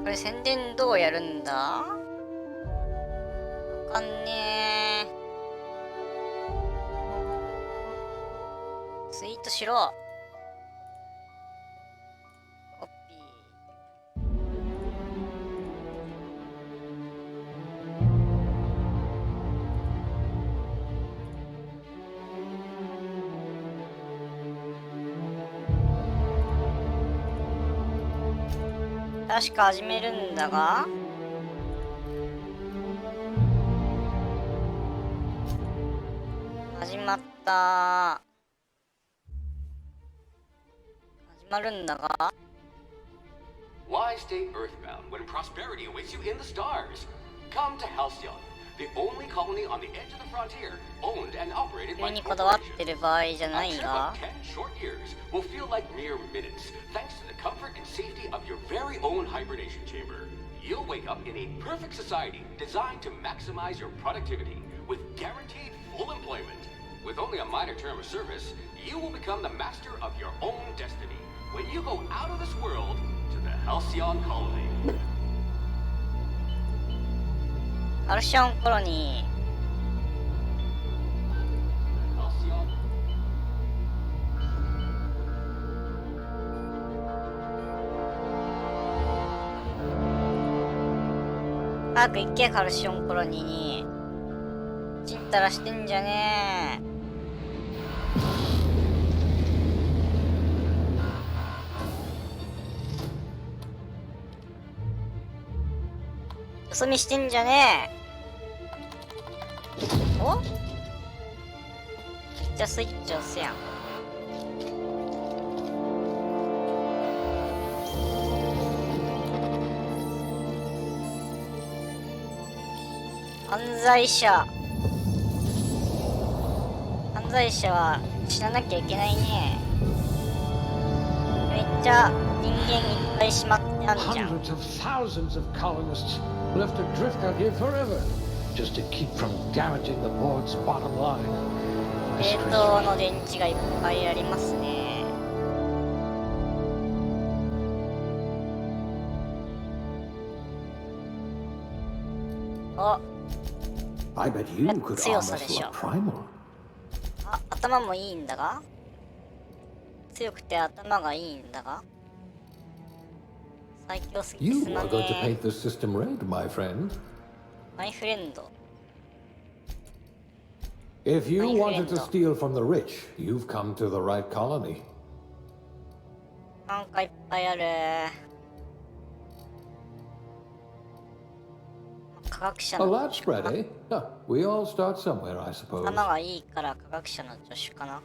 これ宣伝どうやるんだ？わかんねえ。ツイートしろ。コピー。確か始めるんだが、始まった。始まるんだが。Why stay earthbound when prosperity awaits you in the stars? Come to Halcyon, the only colony on the edge of the frontier, owned and operated by にこだわってる場合じゃな A い trip が。 of 10 short years will feel like mere minutes, thanks to the comfort and safety of your very own hibernation chamber. You'll wake up in a perfect society designed to maximize your productivity with guaranteed full employment. With only a minor term of service, you will become the master of your own destiny when you go out of this world to the Halcyon colony. アルシオンコロニー。早く行け、カルシオンコロニーに。ちったらしてんじゃねえ。よそ見してんじゃねえ。お？じゃあスイッチ押すやん。犯罪者は死ななきゃいけないね。めっちゃ人間いっぱいしまってあんじゃん。 Hundreds of thousands of colonists left adrift out here forever, just to keep from damaging the board's bottom line. 冷凍の電池がいっぱいありますね。お、 I bet you could 強さ arm でし us ょ。 a primal. あ、頭もいいんだが、強くて頭がいいんだが、最強すぎて You すま are ね going to え。 paint the system red, my friend. マイフレンド。 If you My wanted to friend. steal from the rich, you've come to the right colony. なんかいっぱいある。科学者 A の lad spread, eh? Ah, we all start somewhere, I suppose. 頭がいいから科学者の助手かな。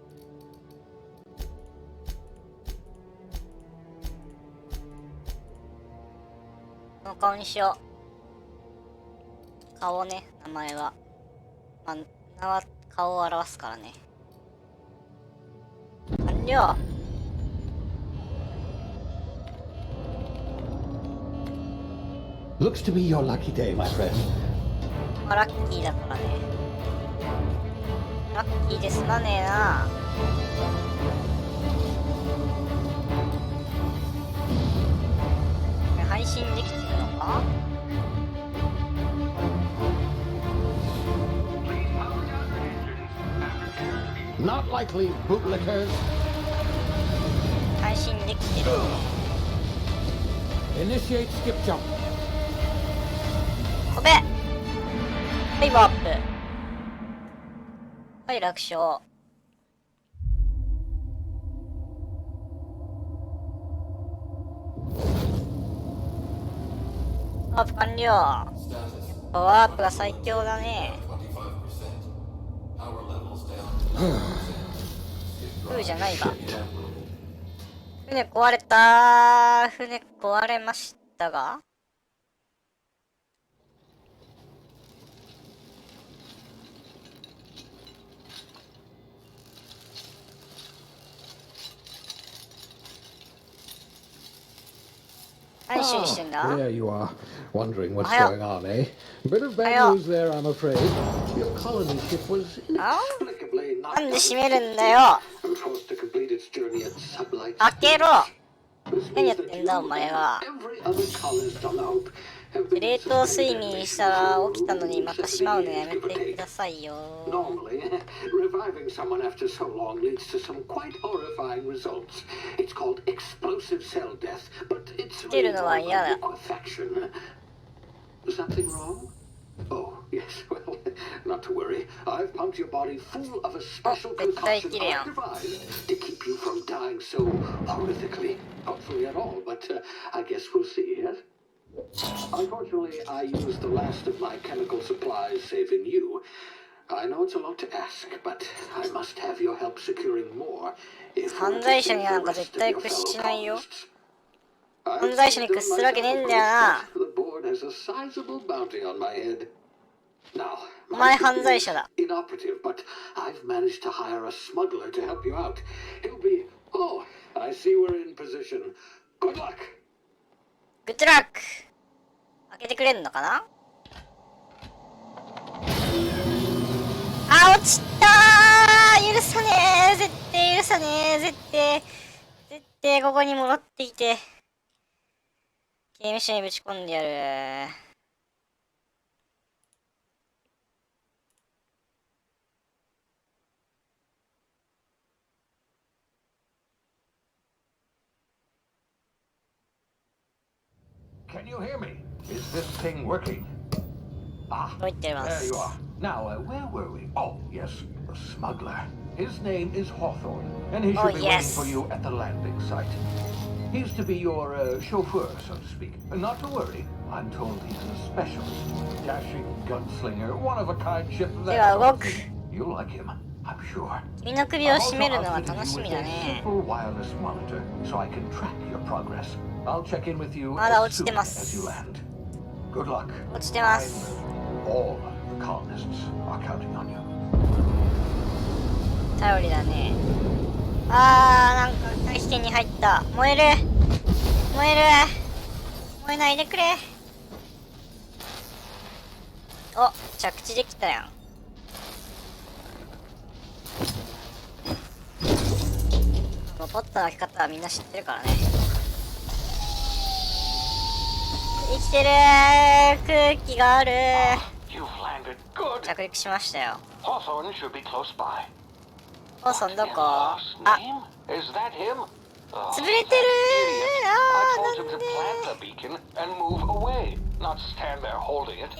この顔にしよう。顔ね、名前は。まあ、名は顔を表すからね。完了。Looks to be your lucky day, my friend. まあ、ラッキーだからね。ラッキーですまねえな。これ配信できてるのか？ Not likely, bootlickers. 配信できてる。 Initiate skip jump. 飛べ。はい、ワープ。はい、楽勝。ワープ完了。ワープが最強だね。ふうじゃないわ。船壊れた。船壊れましたが。何修理してんだ？ There you are, wondering what's Hiya. going on, eh? Bit of bad Hiya. news there, I'm afraid. Your colony ship was あ？ inexplicably なんで knocked 閉めるんだよ。 and forced to complete its journey at sublight 開けろ。 speeds. 何やってんだお前は。 Every other colonist on the Hope have been 冷凍睡眠したら起きたのにまたしまうのやめてくださいよ。 Normally, reviving someone after so long leads to some quite horrifying results. It's called explosive cell death, but it's really more like liquefaction. Something wrong? Oh, yes, well, not to worry. I've pumped your body full of a special concoction I devised to keep you from dying so horrifically. Hopefully at all, but I guess we'll see, yes? Unfortunately, I used the last of my chemical supplies, saving you. I know it's a lot to ask, but I must have your help securing more. If 犯罪者になんか絶対屈しないよ。犯罪者に屈するわけねえんだよな。お前犯罪者だ。Inoperative, but I've managed to hire a smuggler to help you out. He'll be. Oh, I see we're in position. Good luck. グッドラック。開けてくれんのかな。あ、落ちたー。許さねえ。絶対許さねえ。絶対ここに戻ってきて刑務所にぶち込んでやる。Can you hear me? Is this thing working? Ah, どう言ってま there す。 you are. Now, where were we? Oh, yes, the smuggler. His name is Hawthorne, and he should be waiting for you at the landing site. He's to be your chauffeur, so to speak. Not to worry, I'm told he's a specialist. Dashing gunslinger, one-of-a-kind ship that sort of thing. You'll like him, I'm sure. 君の首を絞めるのは楽しみだね。 Simple wireless monitor, so I can track your progress. I'll check in with you まだ as 落ちて soon ま as you す。 land. Good luck. 落ちてます。 All the colonists are counting on you. 頼りだね。あー、なんか大気圏に入った。燃える。燃える。燃えないでくれ。お、着地できたやん。もうポットの開け方はみんな知ってるからね。生きてるー。空気があるー。 You've landed good. 着陸しましたよ。 Hawthorne should be close by. ホーソンどこ？ Boss あ、 name? Is that him? Oh, 潰れてる that idiot. ー。 I あ told ー、 him なん to で plant the beacon and move away, not stand there holding it.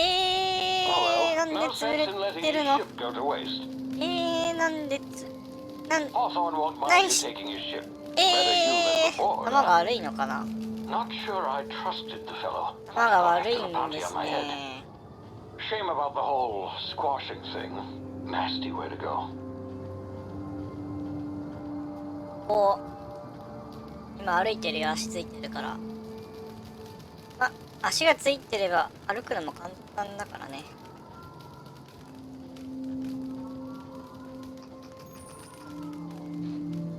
なん Oh で well, no 潰れ sense in letting てる his の？ ship go to waste. なんでHawthorne won't mind you taking his ship. Better you than before. 頭が悪いのかな？ Not sure I trusted the fellow. 頭が悪い After the ん bounty で on す my head. ね。 Shame about the whole squashing thing. Nasty way to go. こう今歩いてるよ。足ついてるから。あ、足がついてれば歩くのも簡単だからね。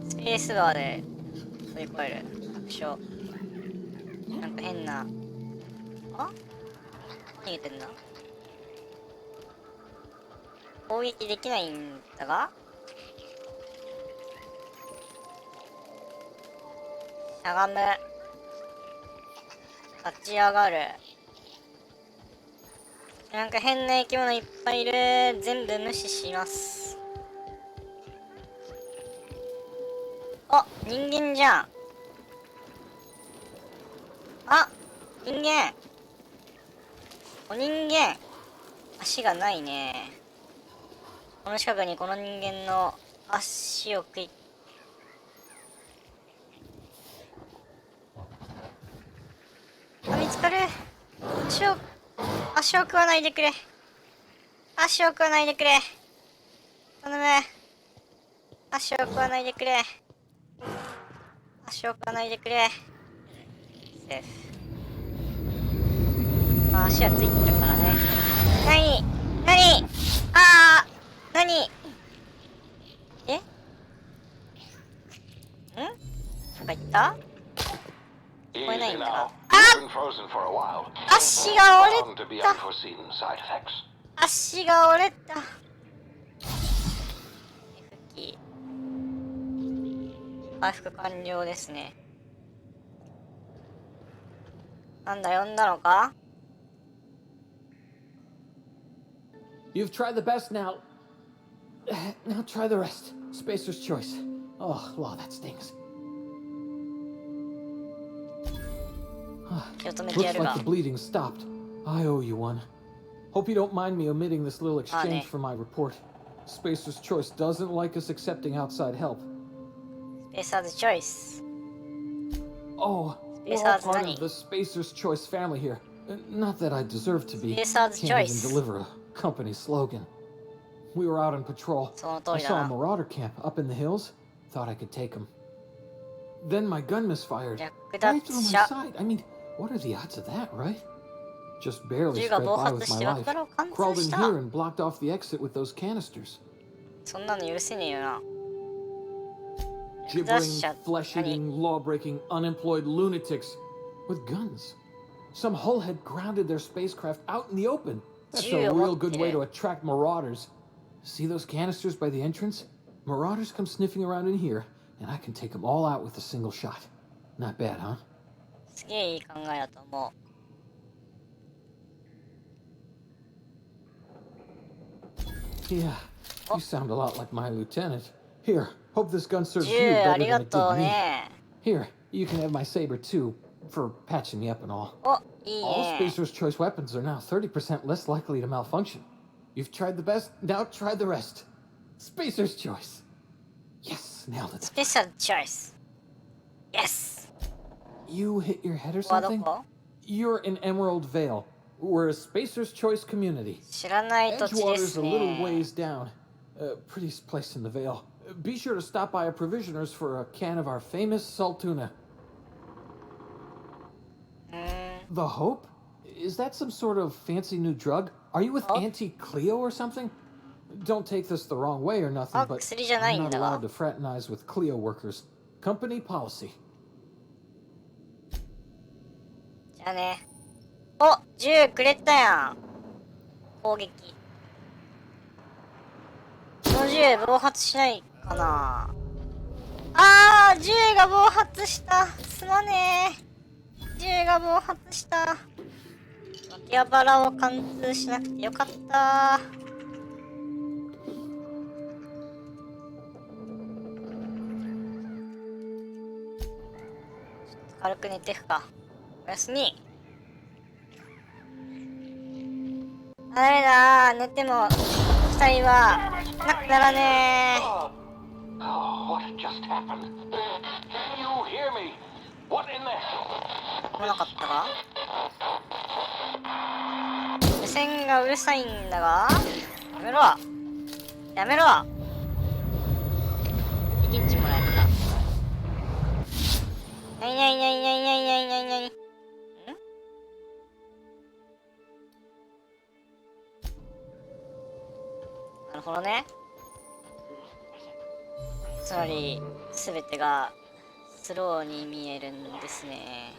スペースバーで乗り越える。楽勝。なんか変な。あ？逃げてんだ。攻撃できないんだが。しゃがむ。立ち上がる。なんか変な生き物いっぱいいる。全部無視します。あ、人間じゃん。あ、人間。お人間。足がないね。この近くにこの人間の足を食い。あ、見つかる。足を食わないでくれ。足を食わないでくれ。頼む。足を食わないでくれ。足を食わないでくれ。セーフ。まあ、足はついてるからね。何あー、何え？なんか言った？聞こえないんだな。足が折れた。足が折れた。復帰。回復完了ですね。なんだ、呼んだのか？ You've tried the best now. Now try the rest. Spacer's choice. Oh, wow, that stings. 気を止めてや Looks る like が。 the bleeding stopped. I owe you one. Hope you don't mind me omitting this little exchange ne. from my report. Spacer's choice doesn't like us accepting outside help. スペーサーズチョイス。 Oh, we're all Spacer's part nani? of the Spacer's choice family here. Not that I deserve to be. Spacer's Can't choice. even deliver a company slogan. We were out on patrol. その通 I りだ saw a な。 marauder camp up in the hills. Thought I could take him. Then my gun misfired. 略 Right 奪 through my 者。 side. I mean, what are the odds of that, right? Just barely 銃が scraped 暴 by 発 with し my て life. 爆弾を貫 Crawled 通 in した。 here and blocked off the exit with those canisters. そんなの許せねえよな。 Gibbering, 略奪者。 flesh-eating, law-breaking, unemployed lunatics with guns. Some hull had grounded their spacecraft out in the open. That's a real good way to attract marauders. See those canisters by the entrance? Marauders come sniffing around in here, and I can take them all out with a single shot. Not bad, huh? すげえいい考えだと思 Yeah, you sound a lot like my lieutenant. Here, hope this gun う。 serves 銃 you あ better り than が it と did う me. ね。 Here, you can have my saber too, for patching me up and all. お、いい All ね。 Spacer's choice weapons are now 30% less likely to malfunction. You've tried the best, now try the rest. Spacer's choice. Yes, nailed ス it. ペシャルチョイス。イエス。 You hit your head or ここはど something? こ？ You're in Emerald Vale. We're a Spacer's choice community. 知らない土地で Edgewater's す a little ね。 ways down. Prettiest place in the Vale. Be sure to stop by a provisioner's for a can of our famous salt tuna. うーん。 The Hope? Is that some sort of fancy new drug? Are you with Hope? Auntie Cleo or something? Don't take this the wrong way or nothing, あ、 but 薬じゃない I'm ん not だが。 allowed to fraternize with Cleo workers. Company policy. じゃあね。お、銃くれたやん。攻撃。この銃暴発しないかな。あー、銃が暴発した。すまねえ。銃が暴発した。脇腹を貫通しなくてよかった。軽く寝てくか。おやすみ。ダメだー、寝ても二人はなくならね Oh, what just happened? Can you hear me? What in the hell? ー。来なかったか？目線がうるさいんだが。やめろ。やめろ。敵んちもらえた。なになになになになになになになに。ん？なるほどね。つまり全てがスローに見えるんですね。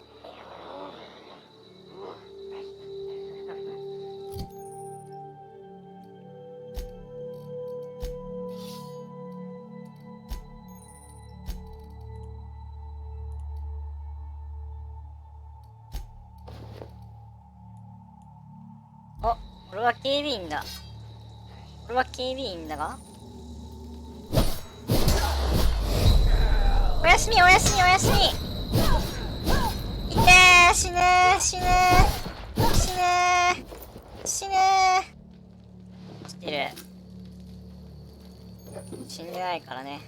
お、俺は警備員だ。俺は警備員だが。おやすみおやすみおやすみ。いてー、死ねー死ねー死ねー死ねー。知ってる。死んでないからね。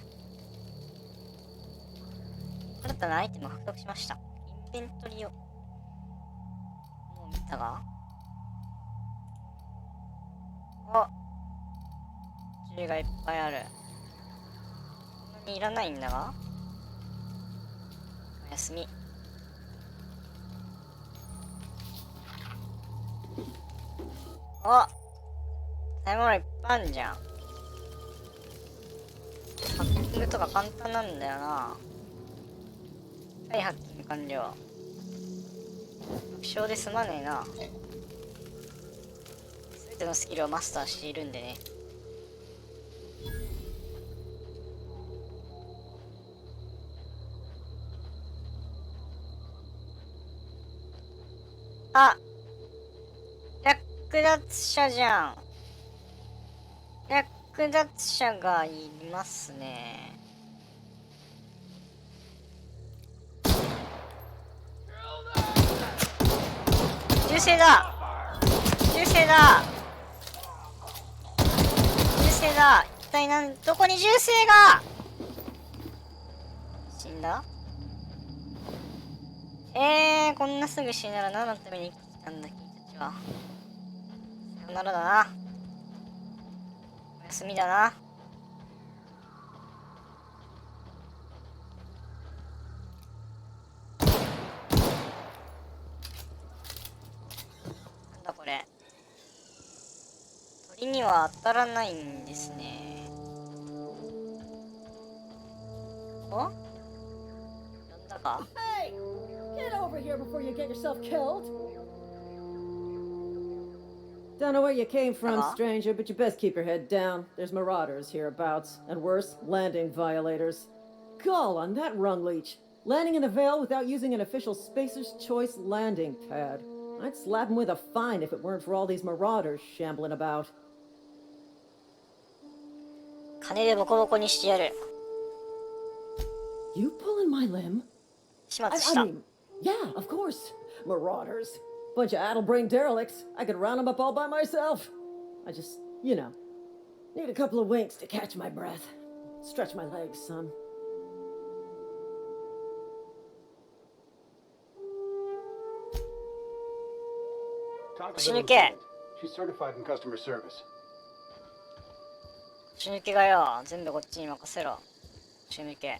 新たなアイテムを獲得しました。インベントリをもう見たが。あ、銃がいっぱいある。そんなにいらないんだが。おやすみ。あ、食べ物いっぱいあるじゃん。ハッキングとか簡単なんだよな。はい、ハッキング完了。楽勝で済まねえな。全てのスキルをマスターしているんでね。あ、略奪者じゃん。略奪者がいますね。銃声だ。銃声だ。銃声だ。一体どこに銃声が。死んだ。こんなすぐ死んだら何のために生きてきたんだ君たちは。さよならだな。おやすみだな。なんだこれ。鳥には当たらないんですね。お？呼んだか？ Hey! Get over here before you get yourself killed! Don't know where you came from, stranger, but you best keep your head down. There's marauders hereabouts, and worse, landing violators. Gall on that rung leech. Landing in the Vale without using an official Spacer's Choice landing pad. I'd slap him with a fine if it weren't for all these marauders shambling about. 金でボコボコにしてやる。 You pulling my limb? 始末した。 I mean, yeah, of course. Marauders. Bunch of addle-brained derelicts. I could round them up all by myself. I just, need a couple of winks to catch my breath. Stretch my legs, son. Talk to 死 the ぬけ。 lieutenant. She's certified in customer service. 死ぬ気がよ。全部こっちに任せろ。死ぬけ。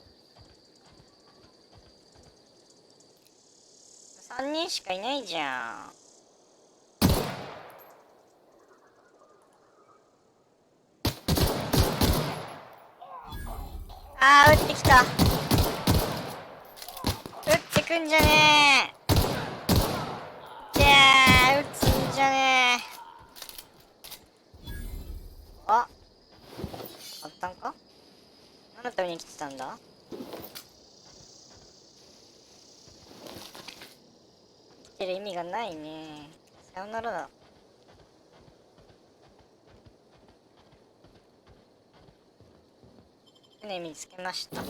3人しかいないじゃん。あー、撃ってきた。撃ってくんじゃねえ。いやー、撃つんじゃねえ。あったんか？何のために来てたんだ？生きてる意味がないね。さよならだ。船見つけました。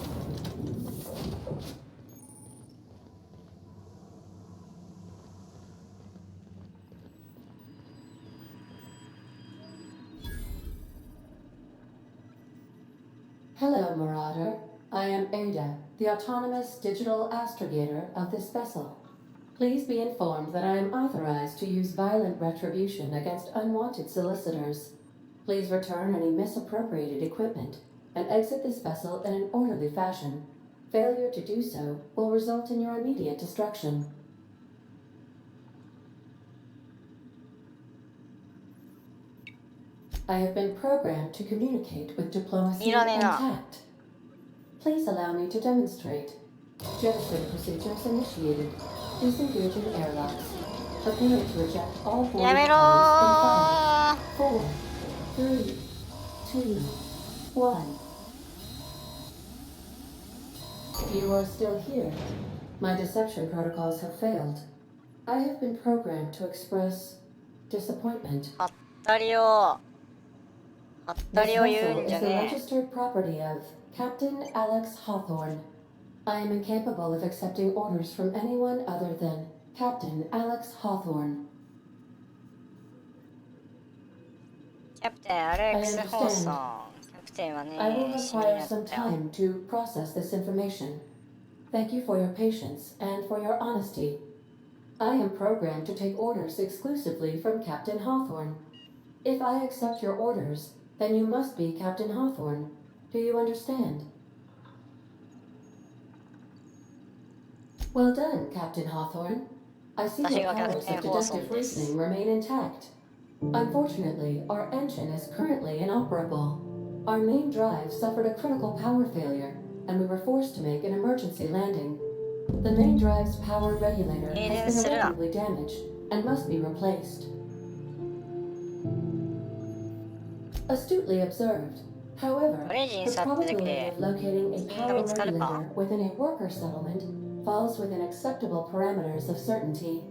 Hello, Marauder. I am Ada, the autonomous digital astrogator of this vessel. Please be informed that I am authorized to use violent retribution against unwanted solicitors. Please return any misappropriated equipment and exit this vessel in an orderly fashion. Failure to do so will result in your immediate destruction. I have been programmed to communicate with diplomacy and tact. Please allow me to demonstrate. Jettison procedures initiated. Disengaging airlocks. Prepare to eject all board components in 5, 4, 3, 2, 1. You are still here. My deception protocols have failed. I have been programmed to express disappointment. はったりを。はったりを This 言うん vessel じゃ is the ね registered property of Captain Alex Hawthorne. I am incapable of accepting orders from anyone other than Captain Alex Hawthorne. え。キャプテンアレックス・ホーソン。キャプテンは I will ね、死に require な some ったよ。 time to process this information. Thank you for your patience and for your honesty. I am programmed to take orders exclusively from Captain Hawthorne. If I accept your orders, then you must be Captain Hawthorne. Do you understand? Well done, Captain Hawthorne. I see your powers of deductive reasoning remain intact. Unfortunately, our engine is currently inoperable. Our main drive suffered a critical power failure, and we were forced to make an emergency landing. The main drive's power regulator has been irreparably damaged and must be replaced. Astutely observed. However, the probability of locating a power regulator within a worker settlement falls within acceptable parameters of certainty.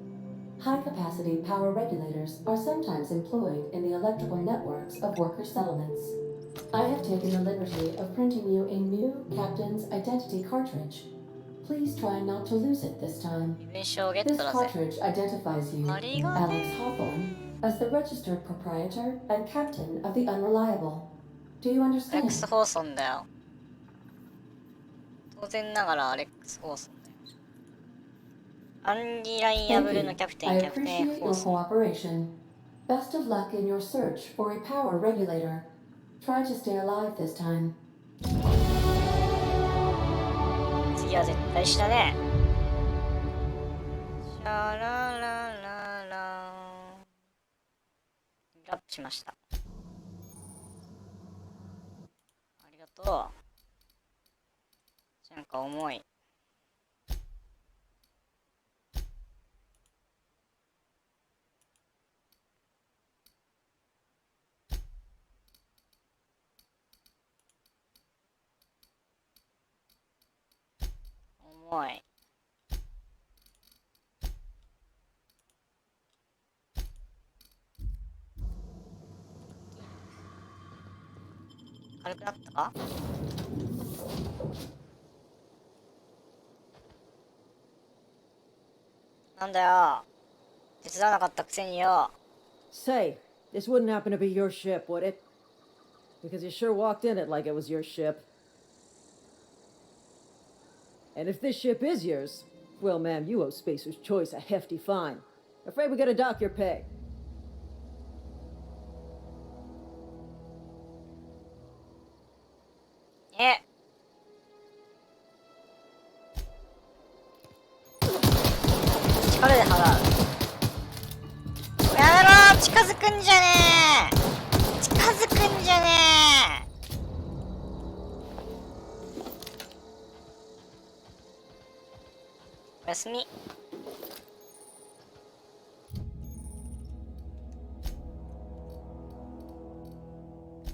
High-capacity power regulators are sometimes employed in the electrical networks of worker settlements. I have taken the liberty of printing you a new captain's identity cartridge. Please try not to lose it this time. 身分証ゲッ This トだぜ。 cartridge identifies you, ありがね Alex Hawthorne, as the registered proprietor and captain of the Unreliable. Do you アレッ understand? クス・ホーソンだよ。当然ながらアレックス・ホーソンだよ。アンリライアブ Thank ル you. のキャプテ I ン、キャプテン・ appreciate ホー your ソン。 cooperation. Best of luck in your search for a power regulator. Try to stay alive this time. 次は絶対死だね。シャラララララップしました。ありがとう。なんか重い。重い。軽くなったか？なんだよ。手伝わなかったくせによ。 Say, this wouldn't happen to be your ship, would it? Because you sure walked in it like it was your ship. And if this ship is yours, well, ma'am, you owe Spacer's Choice a hefty fine. Afraid we gotta dock your pay. え、力で払う。やめろ、近づくんじゃねえ。近づくんじゃねえ。おやすみ。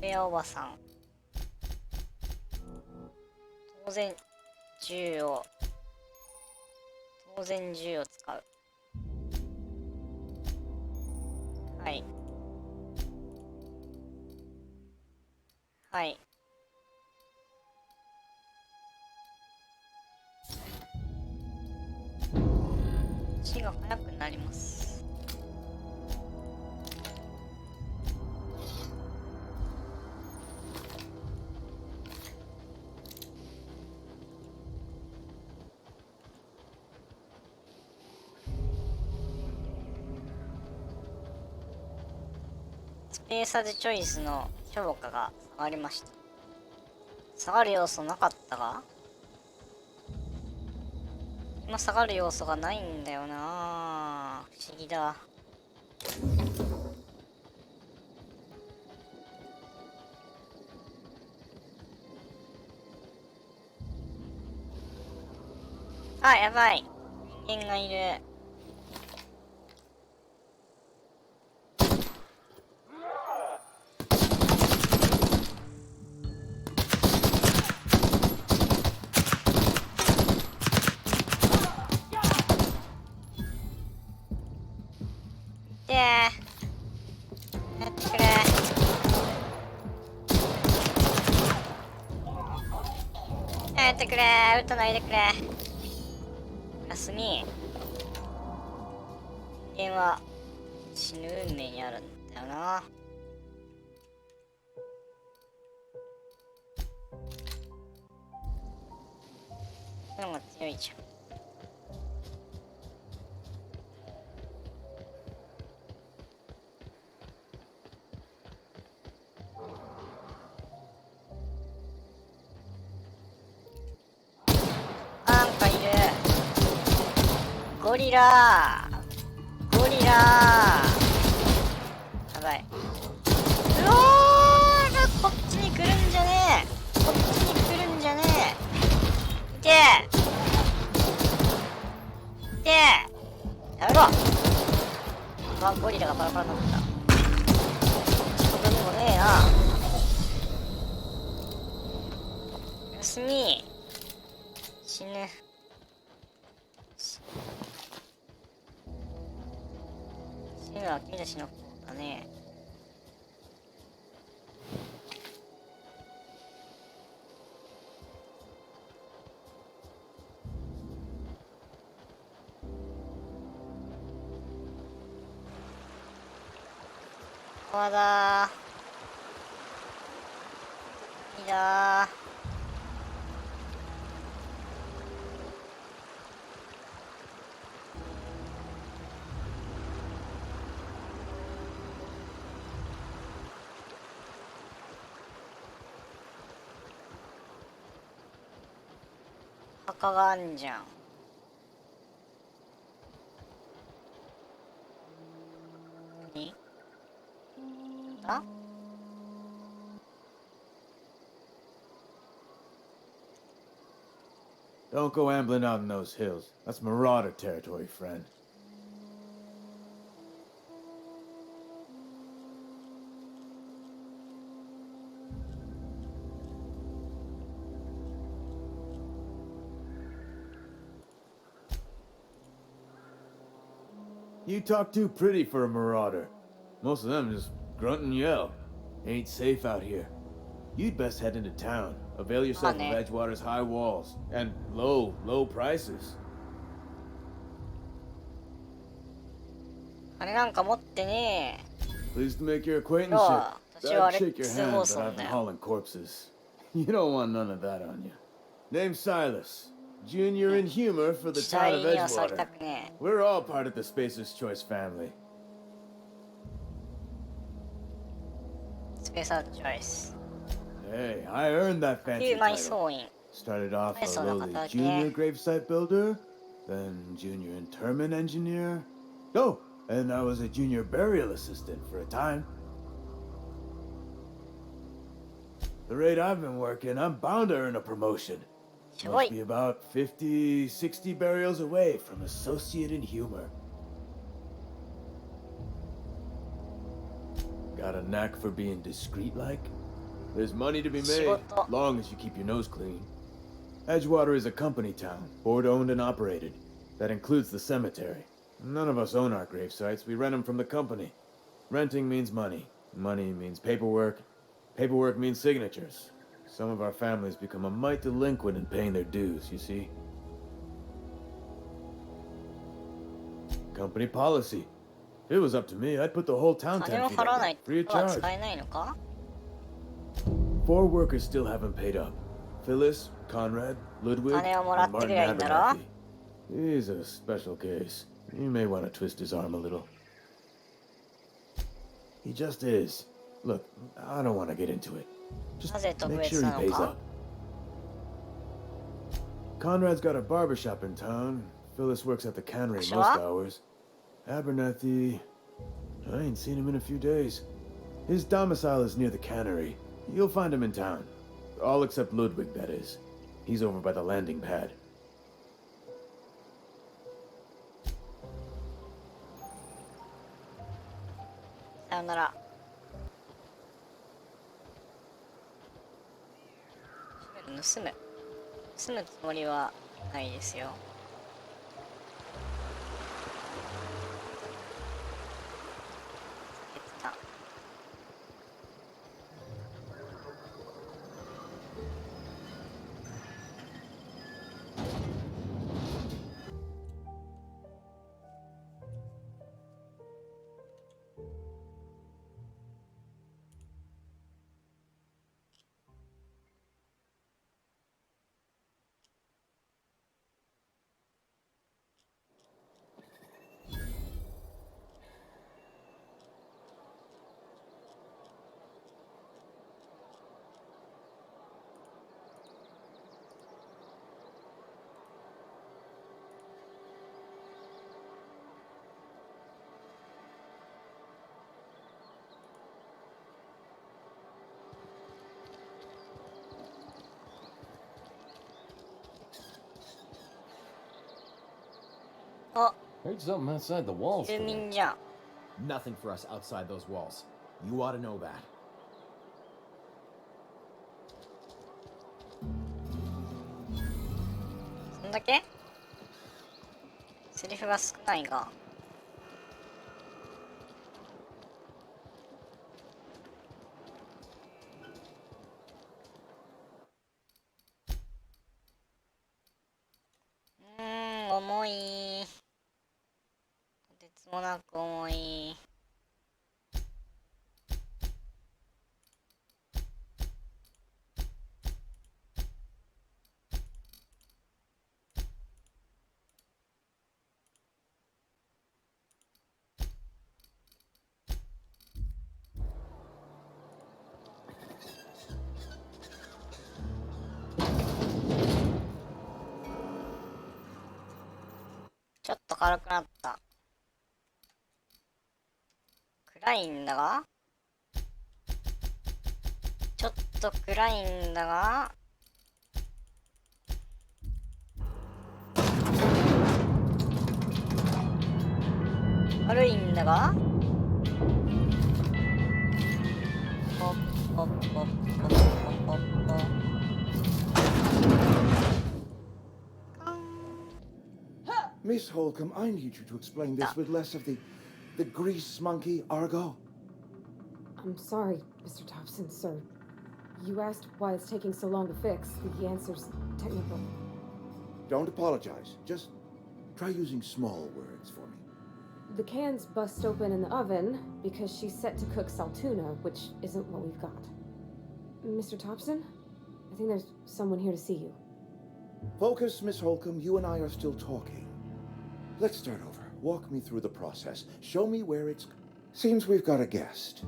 ベアおばさん。当然銃を使う。はいはい。足が速くなります。スペーサーズチョイスの評価が下がりました。下がる要素なかったが、今下がる要素がないんだよな。不思議だ。あ、やばい。人間がいる。やってくれ。やってくれ。撃たないでくれ。休み。人間は死ぬ運命にあるんだよな。そういうのが強いじゃん。なんかいる。ゴリラー。ゴリラー。やばい。うわー、こっちに来るんじゃねえ。こっちに来るんじゃねえ。いてえ。いてえ。やめろ。あ、ゴリラがパラパラになった。仕事にもねえな。休み。死ぬ。のは君たちの方だね。ここだー。いいだー。墓があんじゃん。何あ、 Don't go ambling out in those hills. That's marauder territory, friend. You talk too pretty for a marauder. Most of them just grunt and yell. Ain't safe out here. You'd best head into town. Avail yourself of Edgewater's high walls and low prices. あれなんか持ってね Pleased to make your acquaintanceship. Oh, I'd shake your hand, but I've been hauling corpses. You don't want none of that on you. Name's Silas. Junior in humor for the town of Edgewater. We're all part of the Spacer's Choice family. Spacer's Choice. Hey, I earned that fancy title. Started off a lowly junior gravesite builder, then junior interment engineer. Oh, and I was a junior burial assistant for a time. The rate I've been working, I'm bound to earn a promotion. Must be about 50, 60 burials away from associate in humor. Got a knack for being discreet-like? There's money to be made, long as you keep your nose clean. Edgewater is a company town, board-owned and operated. That includes the cemetery. None of us own our grave sites, we rent them from the company. Renting means money. Money means paperwork. Paperwork means signatures. Some of our families become a mite delinquent in paying their dues, you see. Company policy. If it was up to me, I'd put the whole town 10 feet under, free of charge. 4 workers still haven't paid up. Phyllis, Conrad, Ludwig, and Martin Abernathy. He's a special case. You may want to twist his arm a little. He just is. Look, I don't want to get into it. Just make sure he pays up. Conrad's got a barbershop in town. Phyllis works at the cannery most hours. Abernathy... I ain't seen him in a few days. His domicile is near the cannery. You'll find him in town. All except Ludwig, that is. He's over by the landing pad. Sayonara. 盗むつもりはないですよ。Heard something outside the walls. 住民じゃん。 Nothing for us outside those walls. You ought to know that. そんだけセリフが少ないが。重い。とてつもなく重い。ちょっと軽くなった。暗いんだが、ちょっと暗いんだが、悪いんだが、ポッポッポッポッポッポッポッ。Miss Holcomb, I need you to explain this with less of the grease monkey argot. I'm sorry, Mr. Thompson, sir. You asked why it's taking so long to fix. The answer's technical. Don't apologize. Just try using small words for me. The cans bust open in the oven because she's set to cook saltuna, which isn't what we've got. Mr. Thompson, I think there's someone here to see you. Focus, Miss Holcomb. You and I are still talking. Let's start over. Walk me through the process. Show me where it's... Seems we've got a guest.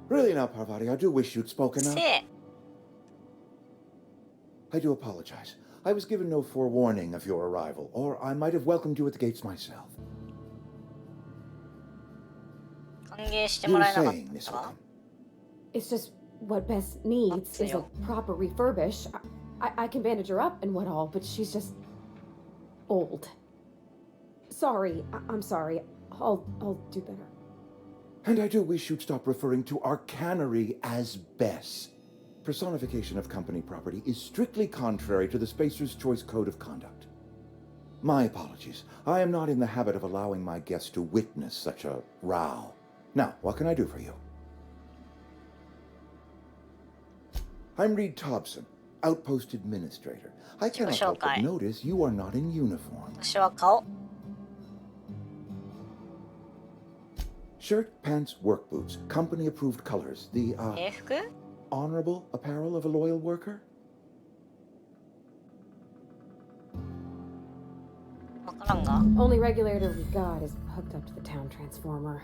Really now, Parvati, I do wish you'd spoken up. I do apologize. I was given no forewarning of your arrival, or I might have welcomed you at the gates myself. You were saying, Miss Holcomb. It's just what Bess needs is a proper refurbish. I can bandage her up and what all, but she's just... old. Sorry, I'm sorry. I'll do better. And I do wish you'd stop referring to our cannery as Bess. Personification of company property is strictly contrary to the Spacer's Choice Code of Conduct. My apologies. I am not in the habit of allowing my guests to witness such a row. Now, what can I do for you? I'm Reed Thompson, Outpost Administrator. I cannot help but notice you are not in uniform. Shirt, pants, work boots, company-approved colors. The, honorable apparel of a loyal worker? Only regulator we've got is hooked up to the town transformer.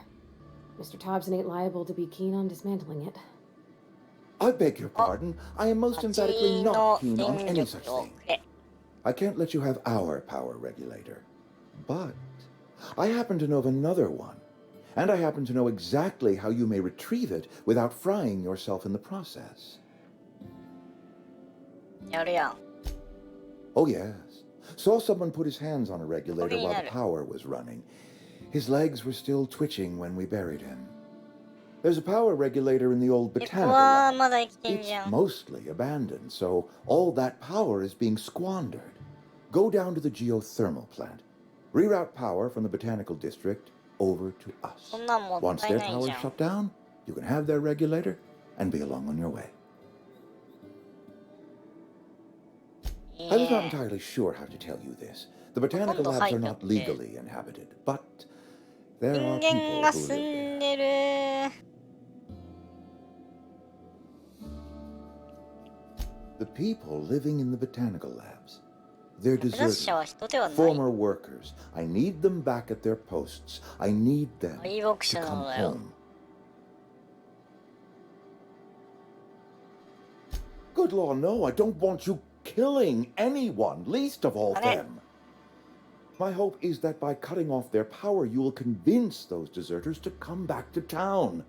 Mr. Thompson ain't liable to be keen on dismantling it. I beg your pardon. I am most emphatically not keen on any such thing. I can't let you have our power regulator. But I happen to know of another one. And I happen to know exactly how you may retrieve it without frying yourself in the process. Oh yes. Saw someone put his hands on a regulator while the power was running. His legs were still twitching when we buried him. There's a power regulator in the old botanical lab. It's mostly abandoned, so all that power is being squandered. Go down to the geothermal plant. Reroute power from the botanical district over to us. Once their power is shut down, you can have their regulator and be along on your way. I was not entirely sure how to tell you this. The botanical labs are not legally inhabited, but there are people who live there. The people living in the botanical labs. They're deserters, former workers. I need them back at their posts. I need them to come home. Good law, no, I don't want you killing anyone, least of all them. My hope is that by cutting off their power, you will convince those deserters to come back to town.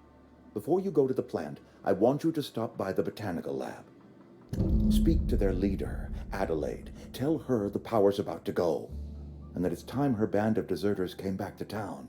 Before you go to the plant, I want you to stop by the botanical lab. Speak to their leader, Adelaide. Tell her the power's about to go, and that it's time her band of deserters came back to town.